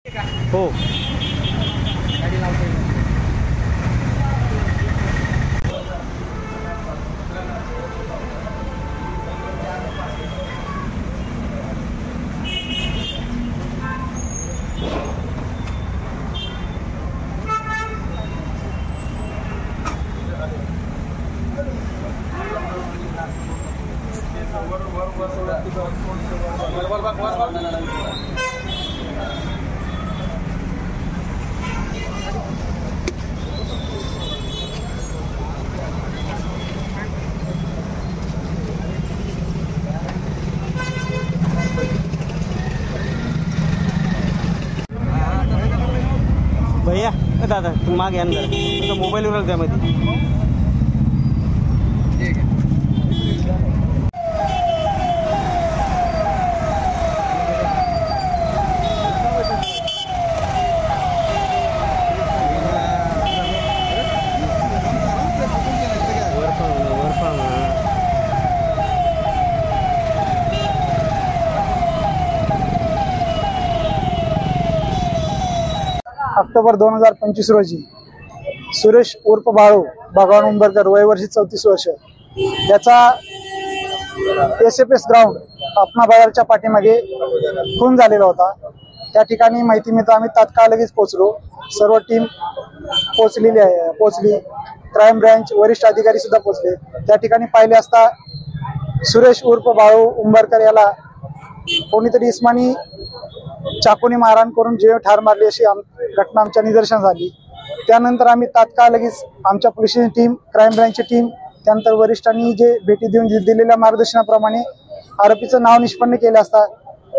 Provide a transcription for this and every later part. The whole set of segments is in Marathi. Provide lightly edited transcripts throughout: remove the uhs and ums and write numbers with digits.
हो भैया दादा तुम मागे अंदर तो मोबाईल वर त्यामध्ये ऑक्टोबर 2025 रोजी सुरेश उर्फ बाळू भगवान उंबरकर वय वर्ष 34 वर्ष याचा SFS ग्राउंड अपना बाजारच्या पाठीमागे खून झालेला होता। त्या ठिकाणी माहिती मिळता आम्ही तात्काळ लगेच पोहोचलो। सर्व टीम पोहोचली क्राइम ब्रांच वरिष्ठ अधिकारी सुद्धा पोहोचले। त्या ठिकाणी पाहिले असता सुरेश उर्फ बाळू उंबरकर याला कोणीतरी इस्मानी चाकूने मारहाण करून जीव ठार मारली अशी घटना आमच्या निदर्शनास आली। त्यानंतर आम्ही तात्काळ लगेच आमच्या पोलीस टीम क्राइम ब्रांचची टीम त्यानंतर वरिष्ठांनी जे भेटी देऊन दिलेल्या मार्गदर्शनाप्रमाणे आरोपीचं नाव निष्पन्न केले असता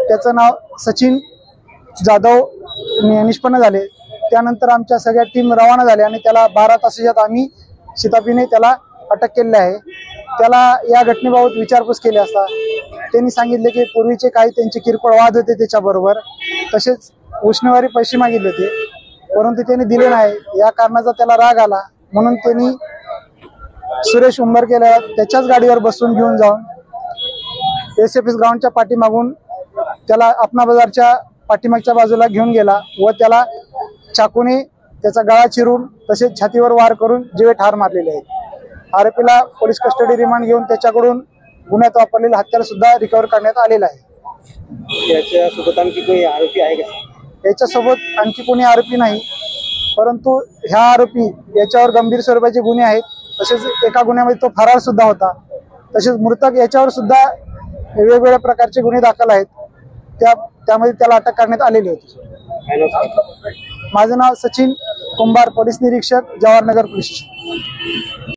त्याचं नाव सचिन जाधव निष्पन्न झाले। त्यानंतर आमच्या सगळ्या टीम रवाना झाल्या आणि त्याला 12 तासात आम्ही शिताफीने त्याला अटक केली आहे। त्याला या घटनेबाबत विचारपूस केली असता त्यांनी सांगितले की पूर्वीचे काही त्यांचे किरकोळ वाद होते त्याच्याबरोबर, तसेच उष्णवारी पैसे मागितले होते परंतु त्यांनी दिले नाही। या कारणाचा त्याला राग आला म्हणून त्यांनी सुरेश उंबरकेला त्याच्याच गाडीवर बसून घेऊन जाऊन SFS ग्राउंडच्या पाठीमागून त्याला अपना बाजारच्या पाठीमागच्या बाजूला घेऊन गेला व त्याला चाकूने त्याचा गळा चिरून तसेच छातीवर वार करून जीवे ठार मारलेले आहेत। आरोपीला पोलीस कस्टडी रिमांड घेऊन त्याच्याकडून गुन्ह्यात वापरलेलं हत्यार सुद्धा रिकव्हर करण्यात आलेलं आहे। याच्यासोबत आणखी कोणी आरोपी आहे का? याच्यासोबत आणखी कोणी आरोपी नाही परंतु ह्या आरोपी याच्यावर गंभीर स्वरूपाचे गुन्हे आहेत। तसेच एका गुन्ह्यामध्ये तो फरार सुद्धा होता। तसेच मृतक याच्यावर सुद्धा वेगवेगळ्या प्रकारचे गुन्हे दाखल आहेत। त्यामध्ये त्याला अटक करण्यात आलेली होती। माझं नाव सचिन कुंभार, पोलीस निरीक्षक, जवाहरनगर पोलीस स्टेशन।